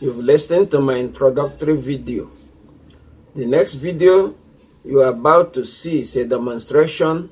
You've listened to my introductory video. The next video you are about to see is a demonstration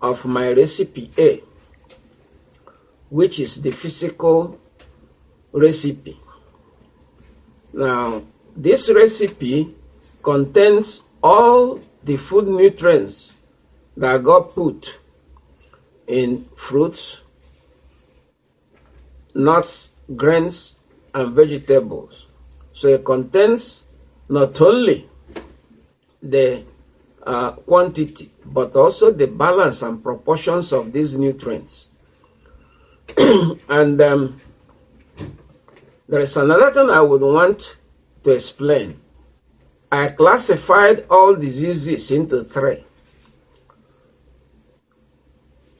of my recipe A, which is the physical recipe. Now, this recipe contains all the food nutrients that got put in fruits, nuts, grains, and vegetables. So it contains not only the quantity, but also the balance and proportions of these nutrients. And there is another thing I would want to explain. I classified all diseases into 3.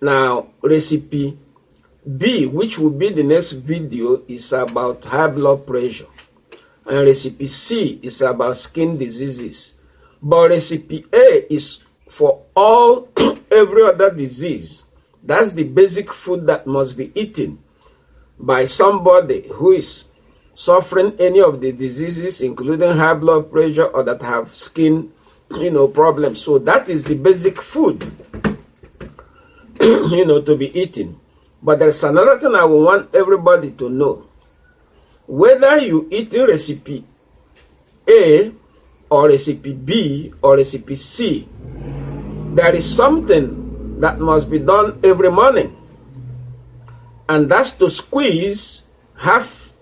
Now, recipe B, which will be the next video, is about high blood pressure. And recipe C is about skin diseases. But recipe A is for all, every other disease. That's the basic food that must be eaten by somebody who is suffering any of the diseases, including high blood pressure or that have skin, problems. So that is the basic food, to be eaten. But there's another thing I want everybody to know. Whether you eat recipe A or recipe B or recipe C, there is something that must be done every morning. And that's to squeeze half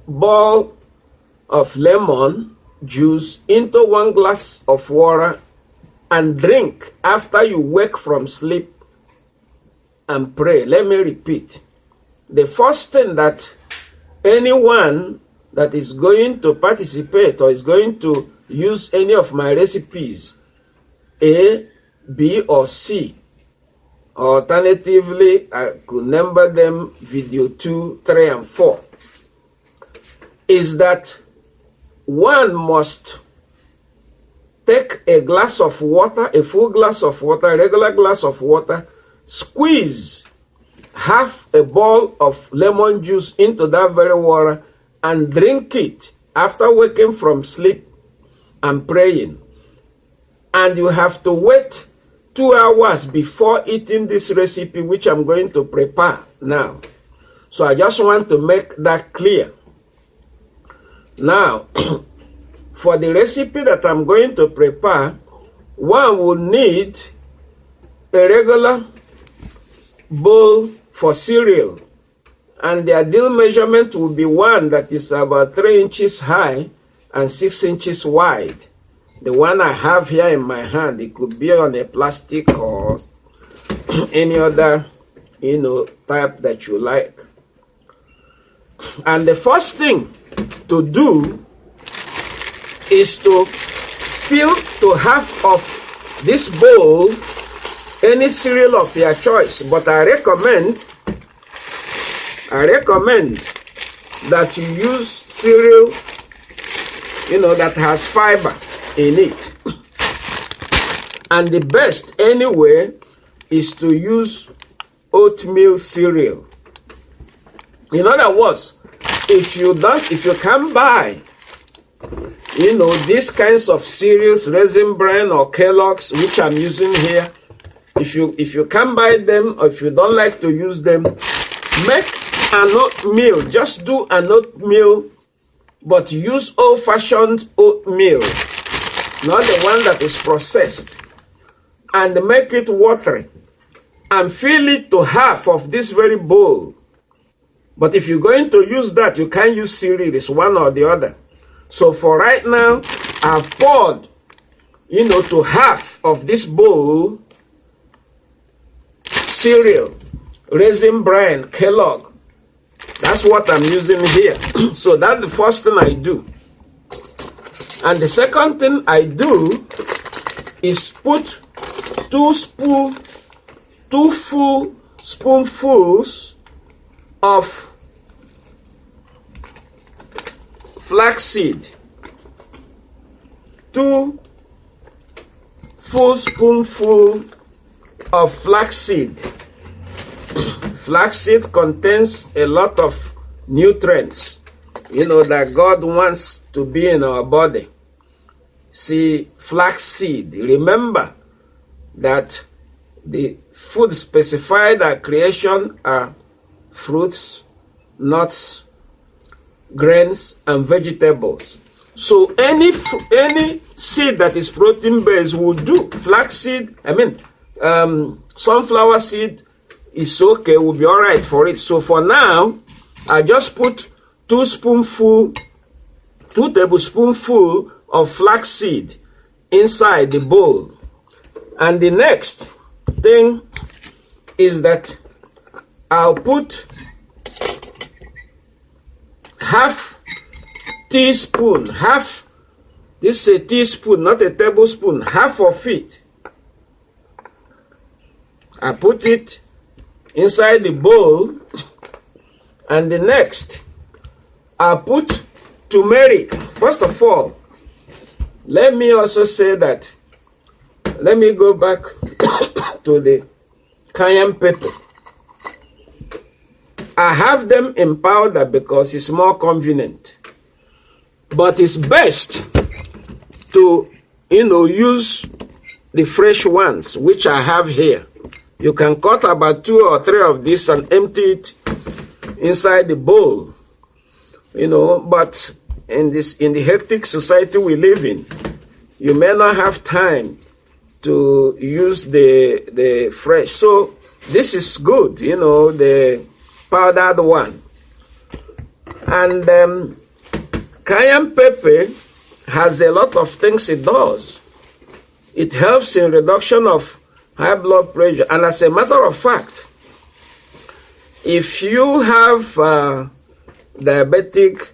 bowl of lemon juice into 1 glass of water and drink after you wake from sleep and pray. Let me repeat. The first thing that anyone that is going to participate or is going to use any of my recipes, A, B, or C, alternatively, I could number them video 2, 3, and 4, is that one must take a glass of water, a full glass of water, a regular glass of water, squeeze half a bowl of lemon juice into that very water and drink it after waking from sleep and praying. And you have to wait 2 hours before eating this recipe, which I'm going to prepare now. So I just want to make that clear. Now, for the recipe that I'm going to prepare, one will need a regular bowl for cereal, and the ideal measurement will be one that is about 3 inches high and 6 inches wide. The one I have here in my hand, it could be on a plastic or any other, type that you like. And the first thing to do is to fill to half of this bowl any cereal of your choice, but I recommend that you use cereal, that has fiber in it. And the best anyway is to use oatmeal cereal. In other words, if you can buy, these kinds of cereals, Raisin Bran or Kellogg's, which I'm using here, if you can buy them, or if you don't like to use them, make an oatmeal. Just do an oatmeal, but use old-fashioned oatmeal, not the one that is processed, and make it watery, and fill it to half of this very bowl. But if you're going to use that, you can't use cereal. It's one or the other. So for right now, I've poured, to half of this bowl cereal, Raisin Bran, Kellogg. That's what I'm using here. So that's the first thing I do. And the second thing I do is put 2 full spoonfuls of flaxseed, 2 full spoonfuls of flaxseed. Flaxseed contains a lot of nutrients. that God wants to be in our body. See, flaxseed. Remember that the food specified at creation are fruits, nuts, grains, and vegetables. So any seed that is protein based will do. Flaxseed, sunflower seed is okay, will be all right for it. So for now, I just put 2 tablespoonful of flaxseed inside the bowl. And the next thing is that I'll put half teaspoon, this is a teaspoon, not a tablespoon, half of it. I put it inside the bowl, and the next, I put turmeric. First of all, let me also say that, let me go back to the cayenne pepper. I have them in powder because it's more convenient. But it's best to, use the fresh ones, which I have here. You can cut about 2 or 3 of these and empty it inside the bowl. But in the hectic society we live in, you may not have time to use the fresh. So this is good, the powdered one. And cayenne pepper has a lot of things it does. It helps in reduction of high blood pressure. And as a matter of fact, if you have diabetic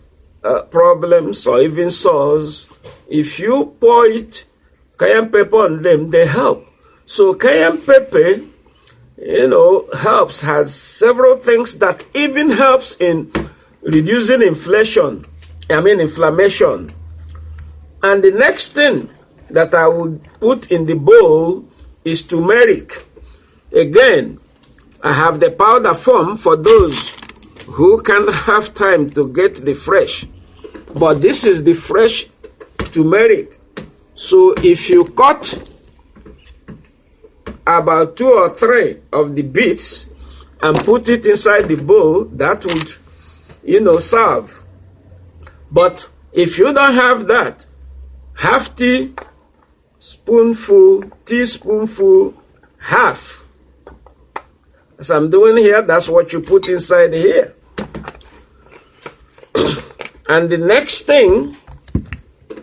problems or even sores, if you pour cayenne pepper on them, they help. So cayenne pepper, helps, has several things that even helps in reducing inflammation. And the next thing that I would put in the bowl is turmeric. Again, I have the powder form for those who can't have time to get the fresh. But this is the fresh turmeric. So if you cut about 2 or 3 of the bits and put it inside the bowl, that would, serve. But if you don't have that, half teaspoonful, half. As I'm doing here, that's what you put inside here. And the next thing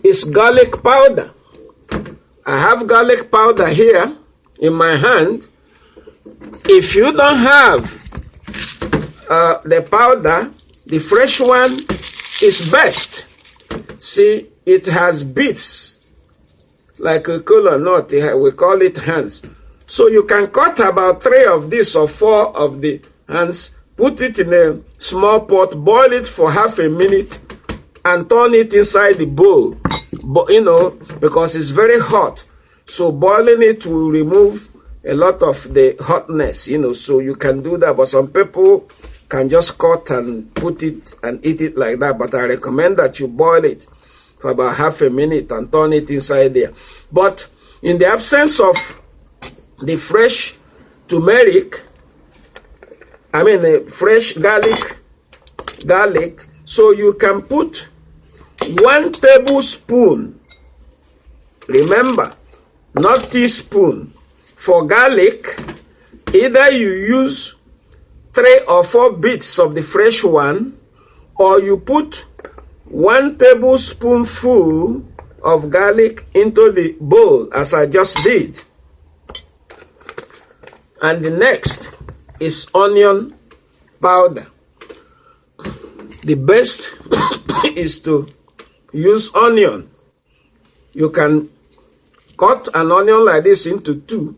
is garlic powder. I have garlic powder here in my hand. If you don't have the powder, the fresh one is best. See, it has bits like a kola nut. We call it hands. So you can cut about 3 of this or 4 of the hands, put it in a small pot, boil it for half a minute, and turn it inside the bowl. But, because it's very hot. So boiling it will remove a lot of the hotness, so you can do that. But some people can just cut and put it and eat it like that. But I recommend that you boil it for about half a minute and turn it inside there. But in the absence of the fresh turmeric, the fresh garlic, so you can put 1 tablespoon, remember, not teaspoon, for garlic. Either you use 3 or 4 bits of the fresh one, or you put 1 tablespoonful of garlic into the bowl, as I just did. And the next is onion powder. The best is to use onion. You can cut an onion like this into 2,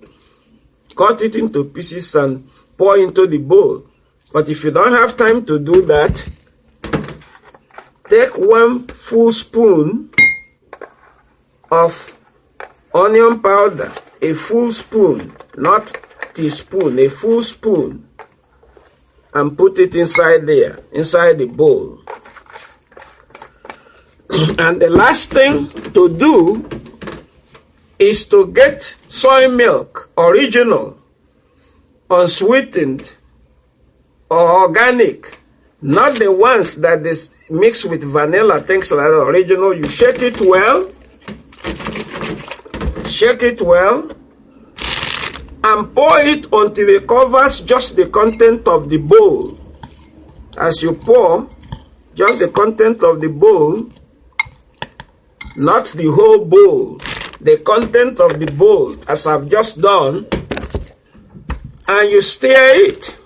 cut it into pieces and pour into the bowl. But if you don't have time to do that, take 1 full spoon of onion powder, a full spoon, not teaspoon, a full spoon, and put it inside there, inside the bowl. And the last thing to do is to get soy milk, original, unsweetened, or organic, not the ones that is mixed with vanilla, things like that. Original. You shake it well, and pour it until it covers just the content of the bowl. As you pour, just the content of the bowl, not the whole bowl, the content of the bowl, as I've just done, and you stir it.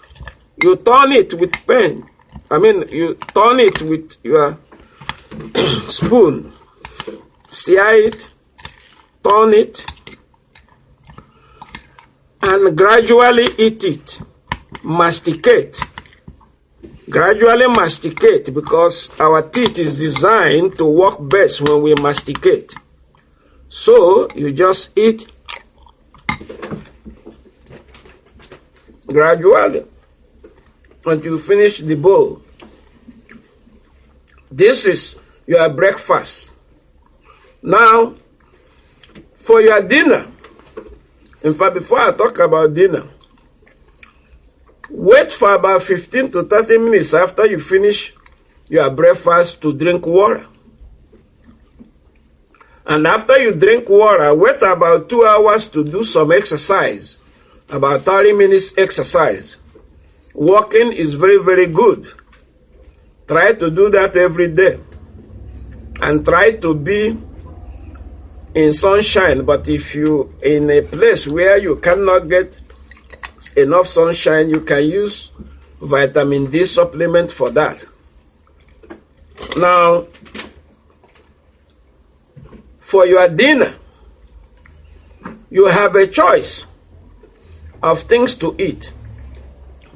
You turn it with pen. You turn it with your spoon. Stir it, turn it, and gradually eat it. Masticate. Gradually masticate, because our teeth is designed to work best when we masticate. So you just eat gradually until you finish the bowl. This is your breakfast. Now, for your dinner, in fact, before I talk about dinner, wait for about 15 to 30 minutes after you finish your breakfast to drink water. And after you drink water, wait about 2 hours to do some exercise, about 30 minutes exercise. Walking is very, very good. Try to do that every day. And try to be in sunshine. But if you in a place where you cannot get enough sunshine, you can use vitamin D supplement for that. Now, for your dinner, you have a choice of things to eat,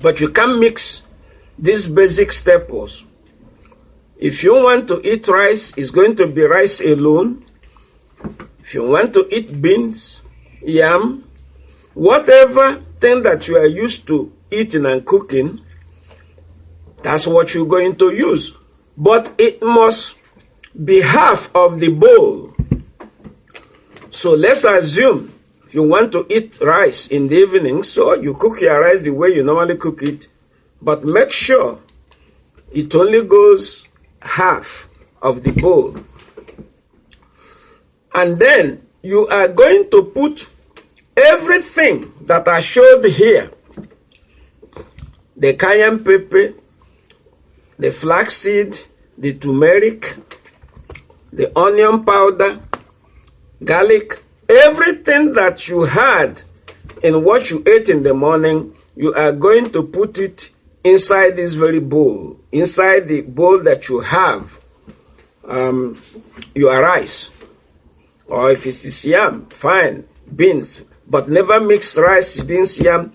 but you can mix these basic staples. If you want to eat rice, it's going to be rice alone. If you want to eat beans, yam, whatever thing that you are used to eating and cooking, that's what you're going to use. But it must be half of the bowl. So let's assume you want to eat rice in the evening, so you cook your rice the way you normally cook it, but make sure it only goes half of the bowl. And then you are going to put everything that I showed here: the cayenne pepper, the flaxseed, the turmeric, the onion powder, garlic, everything that you had in what you ate in the morning, you are going to put it inside this very bowl, inside the bowl that you have your rice. Or if it's yam, fine, beans, but never mix rice, beans, yam.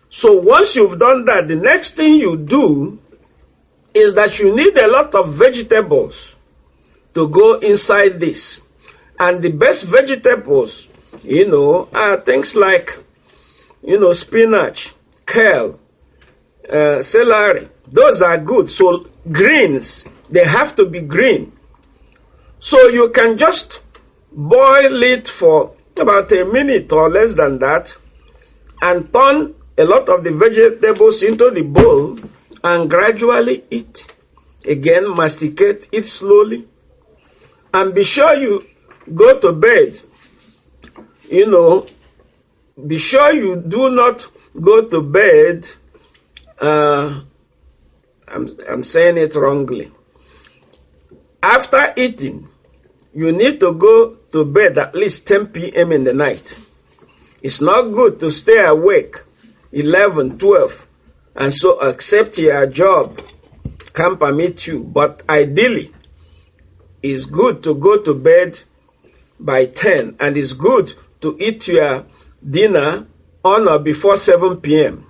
So once you've done that, the next thing you do is that you need a lot of vegetables to go inside this. And the best vegetables, are things like, spinach, kale, celery. Those are good. So greens, they have to be green. So you can just boil it for about a minute or less than that, and turn a lot of the vegetables into the bowl and gradually eat. Again, masticate, eat slowly. And be sure you go to bed. Be sure you do not go to bed. I'm saying it wrongly. After eating, you need to go to bed at least 10 p.m. in the night. It's not good to stay awake 11, 12, and so accept your job can permit you. But ideally, it's good to go to bed by 10, and it's good to eat your dinner on or before 7 p.m.